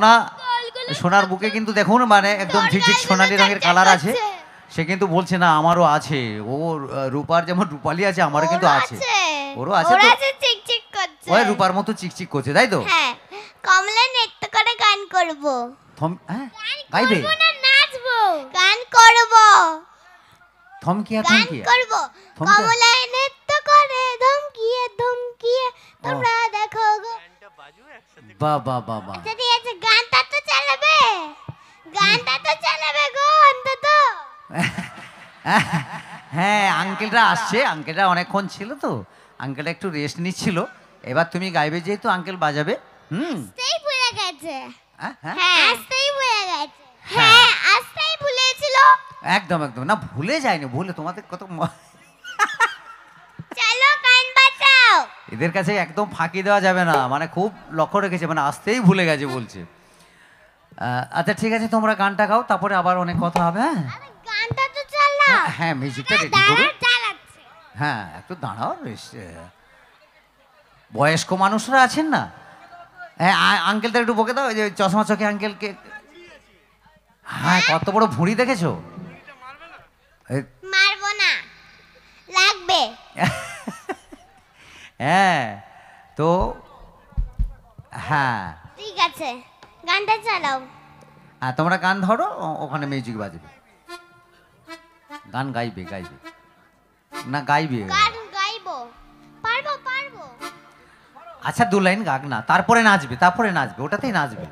সোনা সোনার বুকে কিন্তু দেখুন মানে একদম ঝিকঝিক সোনালি রঙের কালার আছে। সে কিন্তু বলছে না আমারও আছে, ও রূপার যেমন রূপালি আছে আমারও কিন্তু আছে, ওরও আছে তো চিকচিক করছে, ওই রূপার মতো চিকচিক করছে, তাই তো? হ্যাঁ। কমলা নৃত্য করে গান করব। গাইবে না নাচবো? গান করব। থমকিয়া গান থমকিয়া করব। কমলা নৃত্য করে ধমকিয়ে ধমকিয়ে তোমরা দেখো গো। বাহ বাহ বাহ বাহ। আচ্ছা ঠিক আছে, গানটা তো চালাবে, গানটা তো চালাবে গো অন্তত। হ্যাঁ আঙ্কেলরা আসছে, আঙ্কেলরা অনেকক্ষণ ছিল তো, আঙ্কেলরা একটু রেস্ট নিচ্ছিল। এবার তুমি গাইবে যেহেতু আঙ্কেল বাজাবে। আসতেই ভুলে গেছে। হ্যাঁ আসতেই ভুলে গেছে। হ্যাঁ আসতেই ভুলেছিল। একদম একদম না, ভুলে যায়নি, ভুলে তোমাদের কত চলো গান বাজাও। এদের কাছে একদম ফাঁকি দেওয়া যাবে না, মানে খুব লক্ষ্য রেখেছে, মানে আসতেই ভুলে গেছে বলছে। আচ্ছা ঠিক আছে, তোমরা গানটা গাও, তারপরে আবার অনেক কথা হবে। হ্যাঁ গানটা তো চালাও। হ্যাঁ মিউজিকটা রেডি করো। চালাচ্ছে। হ্যাঁ একটু দাঁড়াও, বয়স্ক মানুষরা আছেন না। হ্যাঁ আঙ্কেলটা একটু বকে দাও, যে চশমা চোখে আঙ্কেলকে। হ্যাঁ কত বড় ভুঁড়ি দেখেছো? মারবো না, লাগবে। হ্যাঁ তো হ্যাঁ ঠিক আছে, গানটা চালাও। হ্যাঁ তোমরা গান ধরো, ওখানে মিউজিক বাজবে। গান গাইবে গাইবে না গাইবে? গান গাইবো, পারবো পারবো। আচ্ছা 2 লাইন গাক না, তারপরে নাচবে, তারপরে নাচবে, ওটাতেই নাচবে।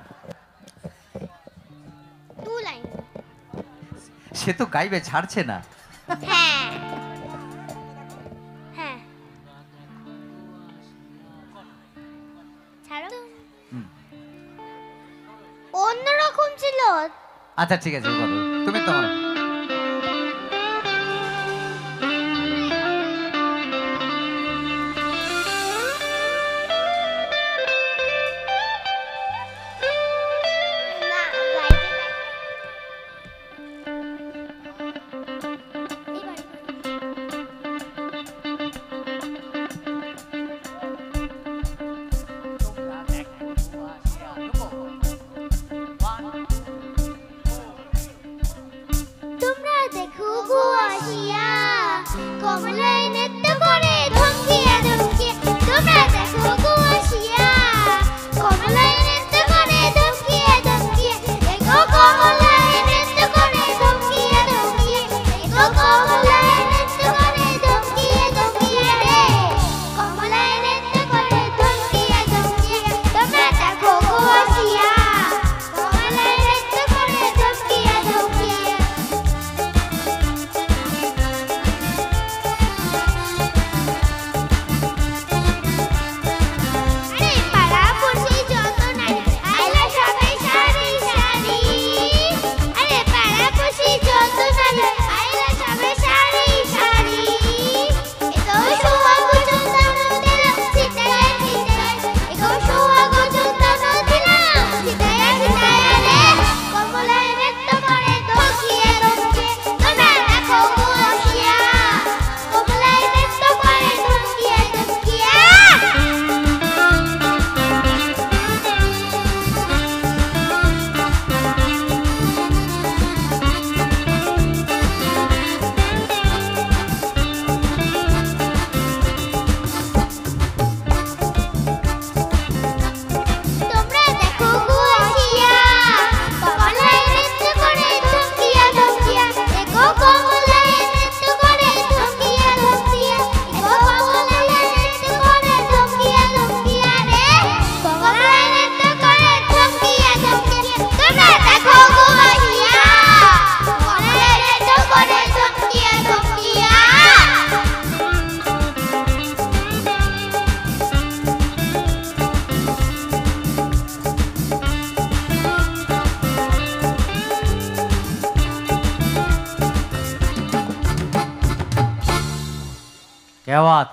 2 লাইন। সে তো গাইবে, ছাড়ছে না। হ্যাঁ হ্যাঁ ছাড়ো। অন্যরকম ছিল। আচ্ছা ঠিক আছে করো তুমি, তোমার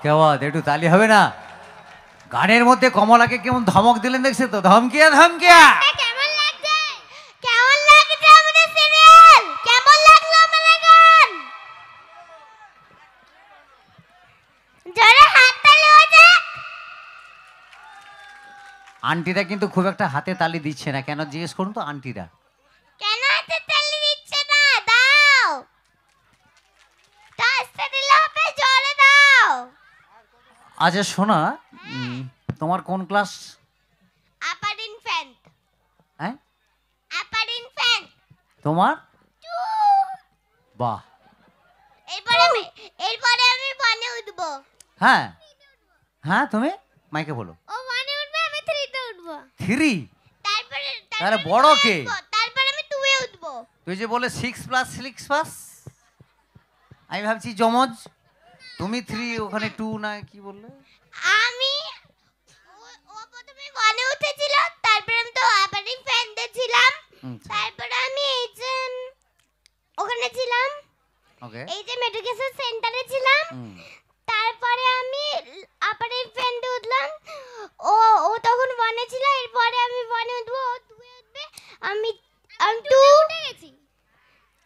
কেওয়াত একটু তালি হবে না? গানের মধ্যে কমলাকে কেমন ধমক দিলেন দেখছে তো, ধমকিয়া ধমকিয়া। কেমন লাগছে? কেমন লাগছে আমাদের সিরিয়াল? কেমন লাগলো আমাদের গান? জোরে হাততালি হয়ে যাক। আন্টিরা কিন্তু খুব একটা হাতে তালি দিচ্ছে না, কেন জিজ্ঞেস করুন তো আন্টিরা। কেন হাতে তালি দিচ্ছে না? দাও। তো আস্তে দিলে হবে, জোরে দাও। আচ্ছা শোনা, তোমার কোন ক্লাস? আপার ইনফ্যান্ট। হ্যাঁ আপার ইনফ্যান্ট। তোমার? বাহ। এরপরে আমি বনে উঠবো। হ্যাঁ হ্যাঁ, তুমি মাইকে বলো। ও বনে উঠবে, আমি 3 তে উঠবো। 3? তারপরে তাহলে বড় কে? তারপরে আমি 2 এ উঠবো। তুই যে বলে 6+6+, আমি ভাবছি জমজ। তুমি 3, ওখানে 2 না কি বললে? আমি ও প্রথমে বনে উঠেছিল, তারপরে আমি তো আপার ইনফ্যান্টে ছিলাম। আচ্ছা, তারপরে আমি এই যে ওখানে ছিলাম, ওকে। এই যে মেডিকেশন সেন্টারে ছিলাম। তারপরে আমি আপার ইনফ্যান্টে উঠলাম। ও ও তখন বনে ছিল, এরপরে আমি বনে উঠবো, ও 2 এ উঠবে। আমি 2 উঠে গেছি।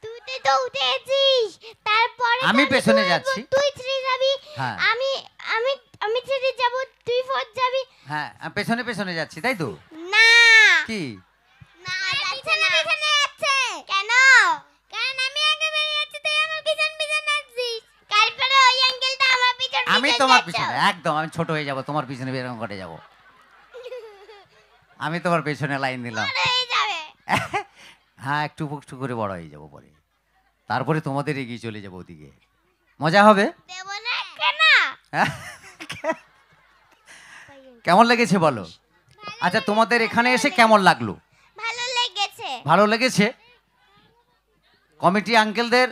তুই তো উঠে গেছিস। তারপরে আমি পেছনে যাচ্ছি। তুই 3 যাবি। হ্যাঁ। আমি আমি আমি 3 যাব, তুই 4 যাবি। হ্যাঁ, আমি পেছনে পেছনে যাচ্ছি, তাই তো? না কি? না, যাচ্ছে না। পিছনে যাচ্ছে কেন? কারণ আমি আগে বেরিয়ে যাচ্ছি, তুই আমার পিছন পিছন আসছিস। তারপরে ওই আঙ্কেলটা আমার পিছন আমি তোমার পিছনে একদম, আমি ছোট হয়ে যাব, তোমার পিছনে বেরং করে যাব। আমি তোমার পেছনে লাইন দিলাম। বড় হয়ে যাবে। হ্যাঁ, একটু একটু করে বড় হয়ে যাব পরে, তারপরে তোমাদের এগিয়ে চলে যাবো ওদিকে, মজা হবে। দেব না কেন? কেমন লেগেছে বলো? আচ্ছা, তোমাদের এখানে এসে কেমন লাগলো? ভালো লেগেছে। ভালো লেগেছে? কমিটি আঙ্কেলদের